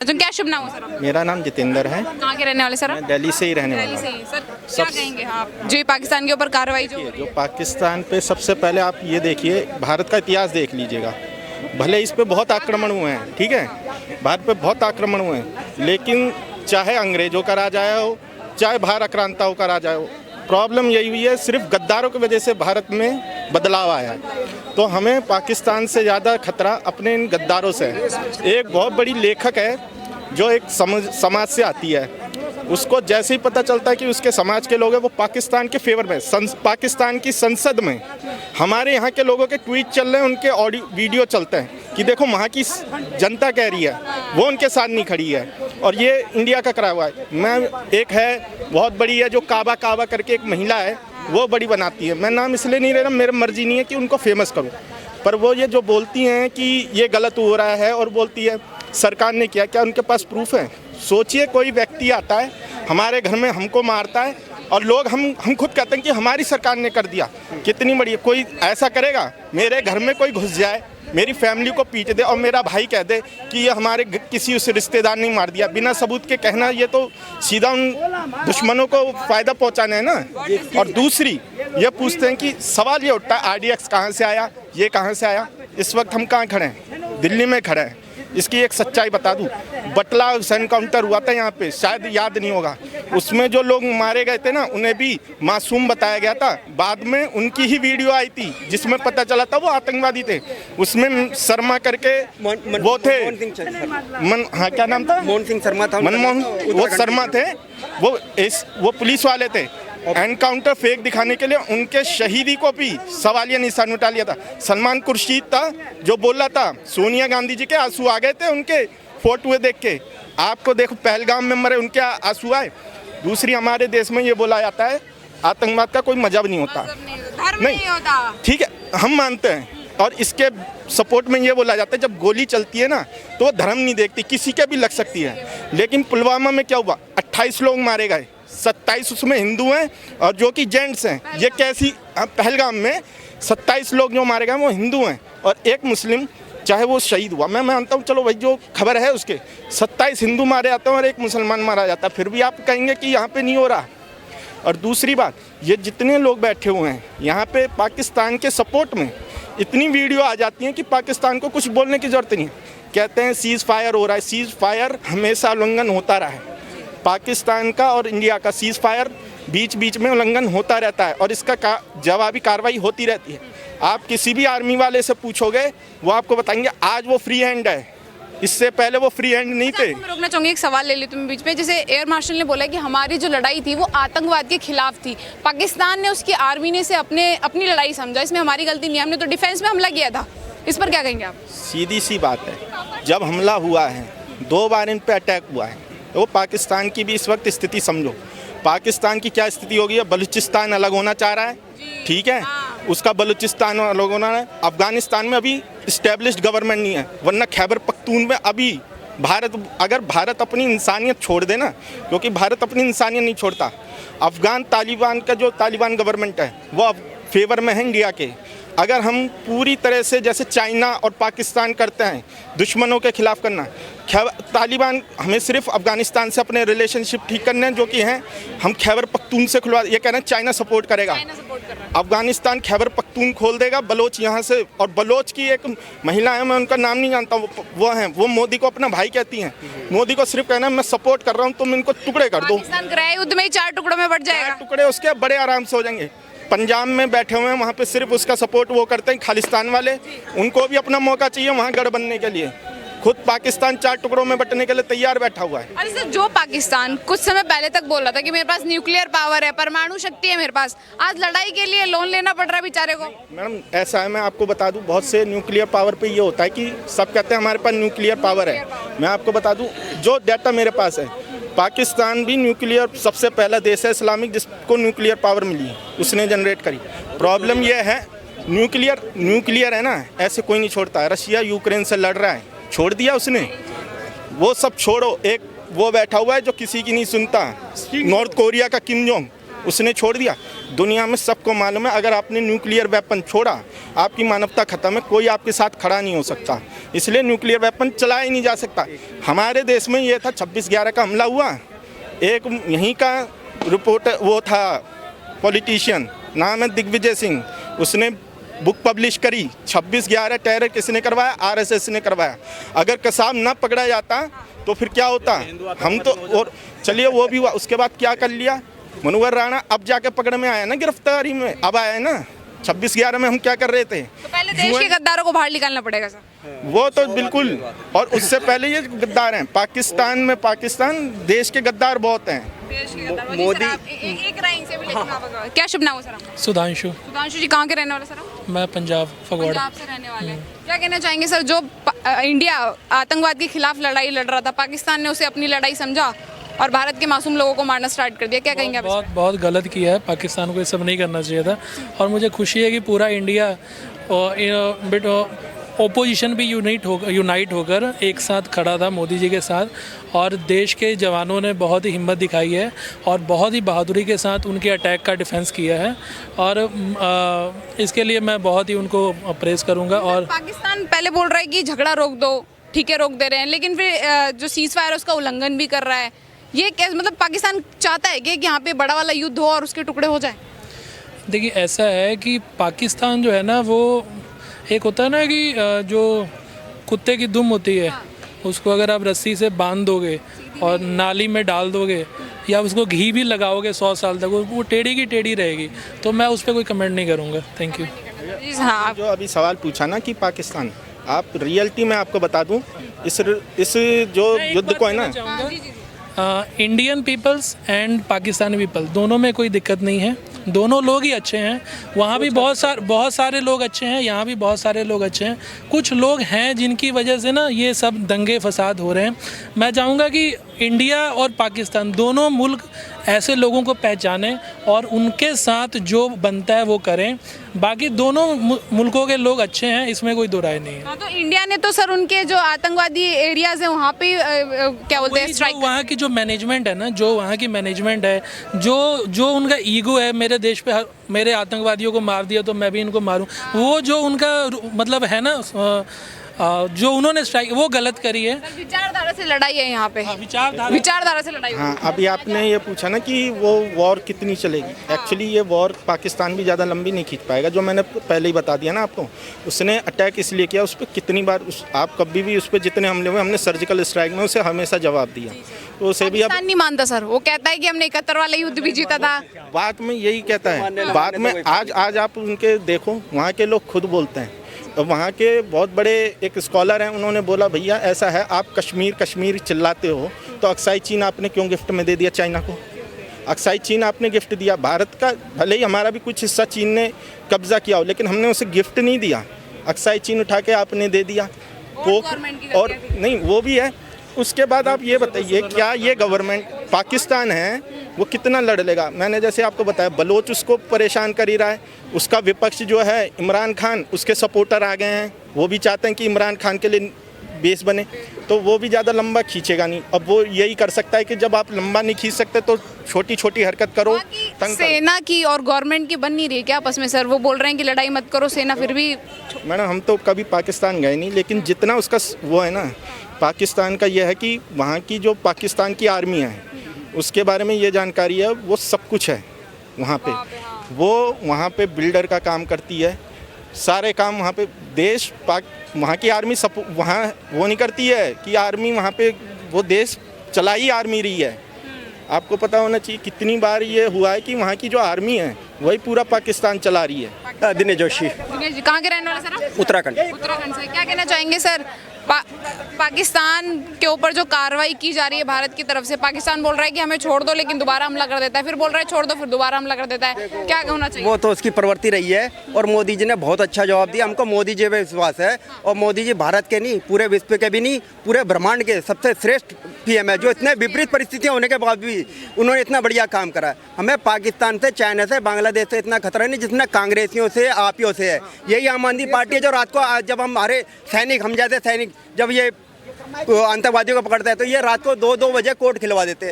तो क्या शुभ नाम हो सर आपका? मेरा नाम जितेंद्र है। कहाँ के रहने वाले सर आप? मैं दिल्ली से ही रहने दिल्ली वाला से हूँ। ही सर, क्या कहेंगे आप जो पाकिस्तान के ऊपर कार्रवाई जो हो रही जो है? पाकिस्तान पे सबसे पहले आप ये देखिए, भारत का इतिहास देख लीजिएगा। भले इस पे बहुत आक्रमण हुए हैं, ठीक है, भारत पे बहुत आक्रमण हुए हैं, लेकिन चाहे अंग्रेजों का राज आया हो, चाहे बाहर आक्रांताओं का राज आया हो, प्रॉब्लम यही हुई है सिर्फ गद्दारों की वजह से भारत में बदलाव आया है। तो हमें पाकिस्तान से ज़्यादा खतरा अपने इन गद्दारों से है। एक बहुत बड़ी लेखक है जो एक समाज से आती है, उसको जैसे ही पता चलता है कि उसके समाज के लोग हैं वो पाकिस्तान के फेवर में, पाकिस्तान की संसद में हमारे यहाँ के लोगों के ट्वीट चल रहे हैं, उनके ऑडियो वीडियो चलते हैं कि देखो वहाँ की जनता कह रही है, वो उनके साथ नहीं खड़ी है। और ये इंडिया का करा हुआ है। मैं एक है बहुत बड़ी है जो काबा करके एक महिला है, वो बड़ी बनाती है, मैं नाम इसलिए नहीं ले रहा, मेरी मर्जी नहीं है कि उनको फेमस करूँ, पर वो ये जो बोलती हैं कि ये गलत हो रहा है और बोलती है सरकार ने किया, क्या उनके पास प्रूफ है? सोचिए कोई व्यक्ति आता है हमारे घर में, हमको मारता है और लोग हम खुद कहते हैं कि हमारी सरकार ने कर दिया। कितनी बड़ी, कोई ऐसा करेगा? मेरे घर में कोई घुस जाए, मेरी फैमिली को पीट दे और मेरा भाई कह दे कि ये हमारे किसी उस रिश्तेदार ने मार दिया, बिना सबूत के कहना, ये तो सीधा उन दुश्मनों को फ़ायदा पहुंचाना है ना। और दूसरी ये पूछते हैं कि सवाल ये उठता है RDX कहाँ से आया, ये कहाँ से आया? इस वक्त हम कहाँ खड़े हैं? दिल्ली में खड़े हैं। इसकी एक सच्चाई बता दूं, बटला एनकाउंटर हुआ था यहाँ पे, शायद याद नहीं होगा, उसमें जो लोग मारे गए थे ना, उन्हें भी मासूम बताया गया था। बाद में उनकी ही वीडियो आई थी जिसमें पता चला था वो आतंकवादी थे। उसमें शर्मा करके वो थे, हाँ क्या नाम था? मोहन सिंह शर्मा था, मनमोहन, वो शर्मा थे, वो पुलिस वाले थे। एनकाउंटर फेक दिखाने के लिए उनके शहीदी को भी सवालिया निशान उठा लिया था। सलमान खुर्शीद था जो बोला था सोनिया गांधी जी के आंसू आ गए थे उनके फोटो देख के। आपको देखो पहलगाम में मरे, उनके आंसू आए। दूसरी, हमारे देश में ये बोला जाता है आतंकवाद का कोई मजहब नहीं होता, धर्म नहीं होता, ठीक है, हम मानते हैं। और इसके सपोर्ट में ये बोला जाता है जब गोली चलती है ना तो वो धर्म नहीं देखती, किसी के भी लग सकती है। लेकिन पुलवामा में क्या हुआ? 28 लोग मारे गए, 27 उसमें हिंदू हैं और जो कि जेंट्स हैं। ये कैसी? पहलगाम में 27 लोग जो मारे गए वो हिंदू हैं और एक मुस्लिम, चाहे वो शहीद हुआ, मैं मानता हूँ, चलो भाई जो खबर है उसके 27 हिंदू मारे जाते हैं और एक मुसलमान मारा जाता है, फिर भी आप कहेंगे कि यहाँ पे नहीं हो रहा। और दूसरी बात, ये जितने लोग बैठे हुए हैं यहाँ पे पाकिस्तान के सपोर्ट में, इतनी वीडियो आ जाती हैं कि पाकिस्तान को कुछ बोलने की ज़रूरत नहीं है। कहते हैं सीज़ फायर हो रहा है, सीज़ फायर हमेशा उल्लंघन होता रहा है। पाकिस्तान का और इंडिया का सीज़ फायर बीच बीच में उल्लंघन होता रहता है और इसका जवाबी कार्रवाई होती रहती है। आप किसी भी आर्मी वाले से पूछोगे वो आपको बताएंगे आज वो फ्री हैंड है, इससे पहले वो फ्री हैंड नहीं थे। मैं रोकना चाहूंगी, एक सवाल ले ली तुम बीच में। जैसे एयर मार्शल ने बोला कि हमारी जो लड़ाई थी वो आतंकवाद के खिलाफ थी, पाकिस्तान ने उसकी आर्मी ने से अपनी लड़ाई समझा, इसमें हमारी गलती नहीं, हमने तो डिफेंस में हमला किया था। इस पर क्या कहेंगे आप? सीधी सी बात है, जब हमला हुआ है 2 बार इन पे अटैक हुआ है, तो पाकिस्तान की भी इस वक्त स्थिति समझो। पाकिस्तान की क्या स्थिति होगी? बलूचिस्तान अलग होना चाह रहा है, ठीक है, उसका बलूचिस्तान अलग होना है। अफगानिस्तान में अभी इस्टेब्लिश्ड गवर्नमेंट नहीं है, वरना खैबर पख्तूनख्वा में अभी अगर भारत अपनी इंसानियत छोड़ दे ना, क्योंकि भारत अपनी इंसानियत नहीं छोड़ता। अफगान तालिबान गवर्नमेंट है वो फेवर में है इंडिया के। अगर हम पूरी तरह से जैसे चाइना और पाकिस्तान करते हैं दुश्मनों के खिलाफ करना, तालिबान, हमें सिर्फ अफगानिस्तान से अपने रिलेशनशिप ठीक करने हैं जो कि हैं, हम खैबर पख्तून से खुलवा, ये कह रहे हैं चाइना सपोर्ट करेगा, अफगानिस्तान खैबर पख्तून खोल देगा, बलोच यहाँ से। और बलोच की एक महिला है, मैं उनका नाम नहीं जानता, वो मोदी को अपना भाई कहती हैं। मोदी को सिर्फ कहना मैं सपोर्ट कर रहा हूँ, तुम इनको टुकड़े कर दो। पाकिस्तान गृह युद्ध में ही 4 टुकड़ों में बढ़ जाएगा, टुकड़े उसके बड़े आराम से हो जाएंगे। पंजाब में बैठे हुए हैं, वहाँ पे सिर्फ उसका सपोर्ट वो करते हैं खालिस्तान वाले, उनको भी अपना मौका चाहिए वहाँ गढ़ बनने के लिए। खुद पाकिस्तान 4 टुकड़ों में बंटने के लिए तैयार बैठा हुआ है। अरे सर, जो पाकिस्तान कुछ समय पहले तक बोल रहा था कि मेरे पास न्यूक्लियर पावर है, परमाणु शक्ति है मेरे पास, आज लड़ाई के लिए लोन लेना पड़ रहा है बेचारे को। मैडम ऐसा है, मैं आपको बता दूं, बहुत से न्यूक्लियर पावर पे ये होता है कि सब कहते हैं हमारे पास न्यूक्लियर पावर है। मैं आपको बता दूं, जो डाटा मेरे पास है, पाकिस्तान भी न्यूक्लियर सबसे पहला देश है इस्लामिक जिसको न्यूक्लियर पावर मिली है, उसने जनरेट करी। प्रॉब्लम ये है न्यूक्लियर है ना, ऐसे कोई नहीं छोड़ता है। रशिया यूक्रेन से लड़ रहा है, छोड़ दिया उसने, वो सब छोड़ो। एक वो बैठा हुआ है जो किसी की नहीं सुनता, नॉर्थ कोरिया का किम जोंग, उसने छोड़ दिया। दुनिया में सबको मालूम है, अगर आपने न्यूक्लियर वेपन छोड़ा आपकी मानवता ख़त्म है, कोई आपके साथ खड़ा नहीं हो सकता। इसलिए न्यूक्लियर वेपन चलाया ही नहीं जा सकता। हमारे देश में ये था 26/11 का हमला हुआ, एक यहीं का रिपोर्टर वो था पॉलिटिशियन, नाम है दिग्विजय सिंह, उसने बुक पब्लिश करी 26/11 टेरर किसने करवाया, आरएसएस ने करवाया। अगर कसाब ना पकड़ा जाता तो फिर क्या होता, हम तो और चलिए वो भी हुआ। उसके बाद क्या कर लिया, मनोहर राणा अब जाके पकड़ में आया ना, गिरफ्तारी में अब आया है ना। 26/11 में हम क्या कर रहे थे, तो पहले देश के गद्दारों को बाहर निकालना पड़ेगा सर। वो तो बिल्कुल, और उससे पहले ये गद्दार हैं पाकिस्तान में, पाकिस्तान देश के गद्दार बहुत हैं। देश के गद्दार मोदी एक रैंक से भी, लेकिन आप क्या शुभ नाम है सर आपका? सुधांशु। सुधांशु जी कहाँ के रहने वाले सर आप? मैं पंजाब फगवाड़ा। पंजाब से रहने वाले हैं। क्या कहना चाहेंगे सर, जो इंडिया आतंकवाद के खिलाफ लड़ाई लड़ रहा था, पाकिस्तान ने उसे अपनी लड़ाई समझा और भारत के मासूम लोगों को मारना स्टार्ट कर दिया, क्या कहेंगे आप? बहुत गलत किया है, पाकिस्तान को ये सब नहीं करना चाहिए था। और मुझे खुशी है कि पूरा इंडिया ओपोजिशन भी यूनाइट होकर एक साथ खड़ा था मोदी जी के साथ, और देश के जवानों ने बहुत ही हिम्मत दिखाई है और बहुत ही बहादुरी के साथ उनके अटैक का डिफेंस किया है, और इसके लिए मैं बहुत ही उनको प्रेज़ करूँगा। और पाकिस्तान पहले बोल रहा है कि झगड़ा रोक दो, ठीक है रोक दे रहे हैं, लेकिन फिर जो सीज फायर है उसका उल्लंघन भी कर रहा है। ये कैसे, मतलब पाकिस्तान चाहता है कि यहाँ पे बड़ा वाला युद्ध हो और उसके टुकड़े हो जाए? देखिए ऐसा है कि पाकिस्तान जो है ना, वो एक होता है ना कि जो कुत्ते की दुम होती है, उसको अगर आप रस्सी से बांध दोगे और नाली में डाल दोगे या उसको घी भी लगाओगे 100 साल तक, वो टेढ़ी की टेढ़ी रहेगी। तो मैं उस पर कोई कमेंट नहीं करूँगा। Thank you. हाँ, जो अभी सवाल पूछा ना कि पाकिस्तान, आप रियलिटी में आपको बता दूं, इस जो युद्ध को है ना, Indian peoples and Pakistani people दोनों में कोई दिक्कत नहीं है, दोनों लोग ही अच्छे हैं। वहाँ भी बहुत सारे लोग अच्छे हैं, यहाँ भी बहुत सारे लोग अच्छे हैं। कुछ लोग हैं जिनकी वजह से ना ये सब दंगे फसाद हो रहे हैं। मैं चाहूँगा कि इंडिया और पाकिस्तान दोनों मुल्क ऐसे लोगों को पहचानें और उनके साथ जो बनता है वो करें। बाकी दोनों मुल्कों के लोग अच्छे हैं, इसमें कोई दो राय नहीं है। हाँ, तो इंडिया ने तो सर उनके जो आतंकवादी एरियाज हैं वहाँ पे क्या बोलते हैं, स्ट्राइक, वहाँ की जो मैनेजमेंट है ना, जो वहाँ की मैनेजमेंट है, जो उनका ईगो है, मेरे देश पे मेरे आतंकवादियों को मार दिया तो मैं भी इनको मारूं, वो जो उनका मतलब है ना, जो उन्होंने स्ट्राइक, वो गलत करी है। विचारधारा से लड़ाई है यहाँ पे। विचारधारा से लड़ाई। हाँ, अभी आपने ये पूछा ना कि वो वॉर कितनी चलेगी। एक्चुअली ये वॉर पाकिस्तान भी ज़्यादा लंबी नहीं खींच पाएगा, जो मैंने पहले ही बता दिया ना आपको। उसने अटैक इसलिए किया, उस पर कितनी बार आप कभी भी उस पर जितने हमले हुए, हमने सर्जिकल स्ट्राइक में उसे हमेशा जवाब दिया। तो उसे भी अब नहीं मानता सर, वो कहता है कि हमने 71 वाला युद्ध भी जीता था। बाद में यही कहता है, बाद में आज आप उनके देखो, वहाँ के लोग खुद बोलते हैं। वहाँ के बहुत बड़े एक स्कॉलर हैं, उन्होंने बोला भैया ऐसा है, आप कश्मीर चिल्लाते हो तो अक्साई चीन आपने क्यों गिफ्ट में दे दिया चाइना को? अक्साई चीन आपने गिफ्ट दिया, भारत का भले ही हमारा भी कुछ हिस्सा चीन ने कब्जा किया हो, लेकिन हमने उसे गिफ्ट नहीं दिया। अक्साई चीन उठा के आपने दे दिया, और नहीं वो भी है। उसके बाद आप ये बताइए, क्या ये गवर्नमेंट पाकिस्तान है वो कितना लड़ लेगा? मैंने जैसे आपको बताया, बलोच उसको परेशान कर ही रहा है। उसका विपक्ष जो है इमरान खान, उसके सपोर्टर आ गए हैं, वो भी चाहते हैं कि इमरान खान के लिए बेस बने, तो वो भी ज़्यादा लंबा खींचेगा नहीं। अब वो यही कर सकता है कि जब आप लंबा नहीं खींच सकते तो छोटी छोटी हरकत करो। सेना की और गवर्नमेंट की बन नहीं रही क्या आपस में सर? वो बोल रहे हैं कि लड़ाई मत करो, सेना फिर भी। मैडम हम तो कभी पाकिस्तान गए नहीं, लेकिन जितना उसका वो है ना, पाकिस्तान का यह है कि वहाँ की जो पाकिस्तान की आर्मी है उसके बारे में ये जानकारी है, वो सब कुछ है वहाँ पे। वो वहाँ पे बिल्डर का काम करती है, सारे काम वहाँ पे देश वहाँ की आर्मी सब वहाँ वो नहीं करती है कि आर्मी वहाँ पे वो देश चलाई आर्मी रही है। आपको पता होना चाहिए कितनी बार ये हुआ है कि वहाँ की जो आर्मी है वही पूरा पाकिस्तान चला रही है। दिनेश जोशी। दिनेश जी कहाँ के रहने वाले सर आप? उत्तराखंड। उत्तराखंड से। क्या कहना चाहेंगे सर, पाकिस्तान के ऊपर जो कार्रवाई की जा रही है भारत की तरफ से? पाकिस्तान बोल रहा है कि हमें छोड़ दो, लेकिन दोबारा हमला कर देता है, फिर बोल रहा है छोड़ दो, फिर दोबारा हमला कर देता है। क्या होना चाहिए? वो तो उसकी प्रवृत्ति रही है, और मोदी जी ने बहुत अच्छा जवाब दिया। हमको मोदी जी पे विश्वास है, और मोदी जी भारत के नहीं, पूरे विश्व के भी नहीं, पूरे ब्रह्मांड के सबसे श्रेष्ठ पीएम है, जो इतने विपरीत परिस्थितियां होने के बाद भी उन्होंने इतना बढ़िया काम करा। हमें पाकिस्तान से, चाइना से, बांग्लादेश से इतना खतरा नहीं जितना कांग्रेसियों से, आपियों से है। यही आम आदमी पार्टी है जो रात को जब हमारे सैनिक, हम जैसे सैनिक, जब ये आतंकवादियों को पकड़ता है तो ये रात को 2-2 बजे कोर्ट खिलवा देते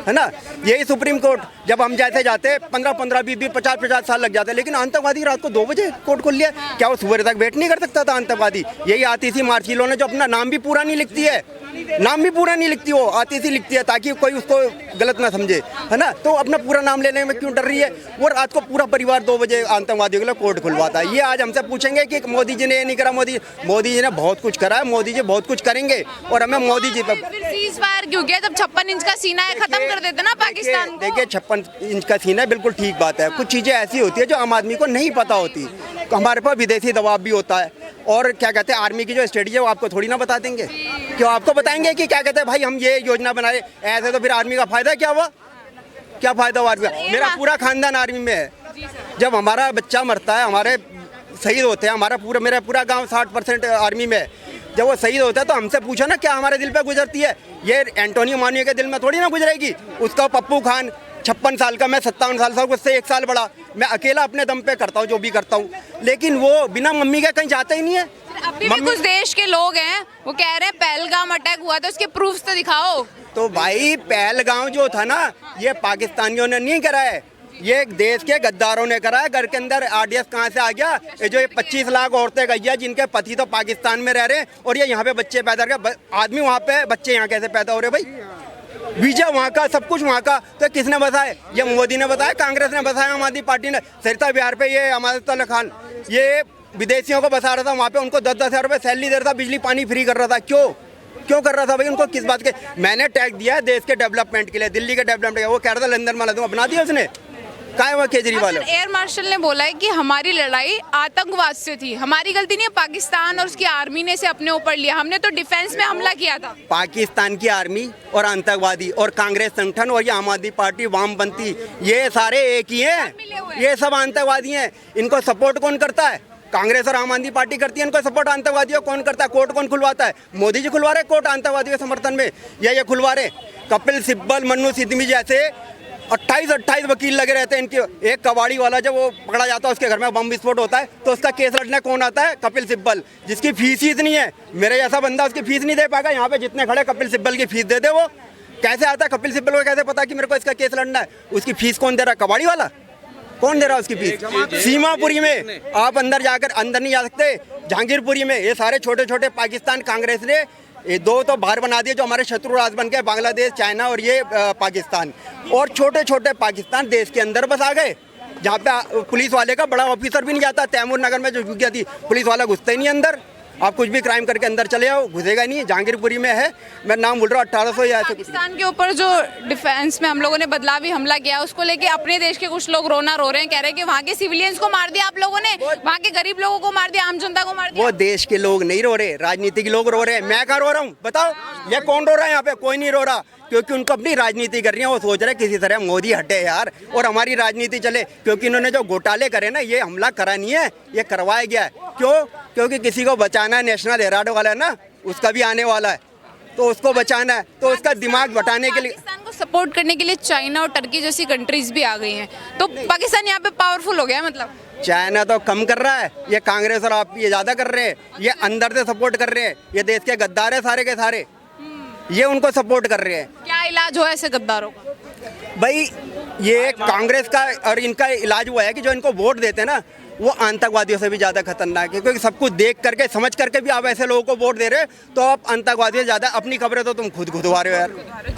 है ना। यही सुप्रीम कोर्ट जब हम जैसे जाते 15-15, 20-20, 50-50 साल लग जाते, लेकिन आतंकवादी रात को 2 बजे कोर्ट खोल लिया। क्या वो सुबह तक वेट नहीं कर सकता था आतंकवादी? यही आतिशी मार्चिलो ने जो अपना नाम भी पूरा नहीं लिखती है, नाम भी पूरा नहीं लिखती, वो आतिशी लिखती है ताकि कोई उसको गलत ना समझे, है ना। तो अपना पूरा नाम लेने में क्यों डर रही है? वो रात को पूरा परिवार 2 बजे आतंकवादियों के लिए कोर्ट खुलवाता है। ये आज हमसे पूछेंगे कि मोदी जी ने ये नहीं करा। मोदी जी ने बहुत कुछ करा है, मोदी जी बहुत कुछ करेंगे और हमें मोदी जी पर फिर सीज फायर क्यों किया? जब 56 इंच का सीना है, खत्म कर देते ना पाकिस्तान को। देखिए 56 इंच का सीना है, बिल्कुल ठीक बात है। कुछ चीज़ें ऐसी होती है जो आम आदमी को नहीं पता होती। हमारे पास विदेशी दबाव भी होता है और क्या कहते हैं आर्मी की जो स्ट्रेटजी है वो आपको थोड़ी ना बता देंगे। क्यों आपको बताएंगे कि क्या कहते हैं भाई हम ये योजना बनाए ऐसे, तो फिर आर्मी का फायदा क्या हुआ? क्या फायदा हुआ आर्मी का? मेरा पूरा खानदान आर्मी में है। जब हमारा बच्चा मरता है, हमारे शहीद होते हैं, मेरा पूरा गांव 60% आर्मी में है। जब वो शहीद होता है तो हमसे पूछो ना क्या हमारे दिल पे गुजरती है? ये एंटोनियो मानियो के दिल में थोड़ी ना गुजरेगी। उसका पप्पू खान 56 साल का, मैं 57 साल का, उससे 1 साल बड़ा, मैं अकेला अपने दम पे करता हूँ जो भी करता हूँ, लेकिन वो बिना मम्मी के कहीं जाता ही नहीं है। अभी भी कुछ देश के लोग हैं वो कह रहे हैं पहलगाम अटैक हुआ था, उसके प्रूफ्स तो दिखाओ। तो भाई पहलगाम जो था ना, ये पाकिस्तानियों ने नहीं करा है, ये देश के गद्दारों ने करा है। घर के अंदर आरडीएस कहाँ से आ गया? ये जो 25 लाख औरतें गई है जिनके पति तो पाकिस्तान में रह रहे हैं और ये यहाँ पे बच्चे पैदा कर, आदमी वहाँ पे, बच्चे यहाँ कैसे पैदा हो रहे भाई? वीजा वहाँ का, सब कुछ वहाँ का। तो किसने बताया? ये मोदी ने बताया, कांग्रेस ने बताया, आम आदमी पार्टी ने। सरिता बिहार पे ये अमानतुल्लाह खान ये विदेशियों को बता रहा था, वहाँ पे उनको 10-10 हज़ार रुपये सैलरी दे रहा था, बिजली पानी फ्री कर रहा था। क्यों कर रहा था भाई? उनको किस बात के? मैंने टैग दिया है देश के डेवलपमेंट के लिए, दिल्ली के डेवलपमेंट के। वो कह रहा था लंदन वाला दूंगा, बना दिया उसने। कहाँ है वो केजरीवाल? एयर मार्शल ने बोला है कि हमारी लड़ाई आतंकवाद से थी, हमारी गलती नहीं है, पाकिस्तान और उसकी आर्मी ने इसे अपने ऊपर लिया, हमने तो डिफेंस में हमला किया था। पाकिस्तान की आर्मी और आतंकवादी और कांग्रेस संगठन और ये आम आदमी पार्टी, वामपंथी, ये सारे एक ही हैं। ये सब आतंकवादी हैं। इनको सपोर्ट कौन करता है? कांग्रेस और आम आदमी पार्टी करती है। इनको सपोर्ट आतंकवादियों कौन करता है? कोर्ट कौन खुलवाता है? मोदी जी खुलवा रहे कोर्ट आतंकवादियों के समर्थन में, या ये खुलवा रहे? कपिल सिब्बल, मन्नू सिद्धमी जैसे 28 वकील लगे रहते हैं इनके। एक कबाड़ी वाला जब वो पकड़ा जाता है, उसके घर में बम विस्फोट होता है, तो उसका केस लड़ने कौन आता है? कपिल सिब्बल, जिसकी फीस ही इतनी है। मेरे जैसा बंदा उसकी फीस नहीं दे पाएगा। यहाँ पे जितने खड़े कपिल सिब्बल की फीस दे दे। वो कैसे आता है? कपिल सिब्बल को कैसे पता कि मेरे को इसका केस लड़ना है? उसकी फीस कौन दे रहा है? कबाड़ी वाला। कौन दे रहा है उसकी फीस? सीमापुरी में आप अंदर नहीं जा सकते। जहांगीरपुरी में ये सारे छोटे छोटे पाकिस्तान कांग्रेस ने ये 2 तो बाहर बना दिए जो हमारे शत्रु राज बन गए, बांग्लादेश, चाइना और ये पाकिस्तान। और छोटे छोटे पाकिस्तान देश के अंदर बस आ गए, जहाँ पे पुलिस वाले का बड़ा ऑफिसर भी नहीं जाता। तैमूर नगर में जो गया थी, पुलिस वाला घुसता ही नहीं अंदर। आप कुछ भी क्राइम करके अंदर चले आओ, घुसेगा नहीं। जहांगीरपुरी में है, मैं नाम बोल रहा हूँ, 1800 या ऐसे कुछ। पाकिस्तान के ऊपर जो डिफेंस में हम लोगों ने बदलावी हमला किया, उसको लेके अपने देश के कुछ लोग रो रहे हैं, कह रहे हैं कि वहाँ के सिविलियंस को मार दिया आप लोगों ने, वहाँ के गरीब लोगों को मार दिया, आम जनता को मार दिया। वो देश के लोग नहीं रो रहे, राजनीतिक लोग रो रहे हैं। मैं कहाँ रो रहा हूँ बताओ? ये कौन रो रहा है यहाँ पे? कोई नहीं रो रहा, क्योंकि उनको अपनी राजनीति करनी है। वो सोच रहे किसी तरह मोदी हटे यार और हमारी राजनीति चले, क्योंकि इन्होंने जो घोटाले करे ना, ये हमला करा नहीं है, ये करवाया गया है। क्यों? क्योंकि किसी को बचाना है। नेशनल हेराल्ड वाला है ना, उसका भी आने वाला है, तो उसको बचाना है, तो उसका दिमाग बटाने के लिए पाकिस्तान को सपोर्ट करने के लिए चाइना और टर्की जैसी कंट्रीज भी आ गई हैं, तो पाकिस्तान यहाँ पे पावरफुल हो गया है। मतलब चाइना तो कम कर रहा है, ये कांग्रेस और आप ये ज़्यादा कर रहे हैं। ये अंदर से सपोर्ट कर रहे हैं, ये देश के गद्दार है सारे के सारे, ये उनको सपोर्ट कर रहे हैं। क्या इलाज हुआ ऐसे गद्दारों का? भाई ये कांग्रेस का और इनका इलाज हुआ है कि जो इनको वोट देते हैं ना, वो आतंकवादियों से भी ज़्यादा खतरनाक है। क्योंकि सब कुछ देख करके समझ करके भी आप ऐसे लोगों को वोट दे रहे हो, तो आप आतंकवादियों से ज़्यादा अपनी खबरें तो तुम खुद खुदवा रहे हो यार।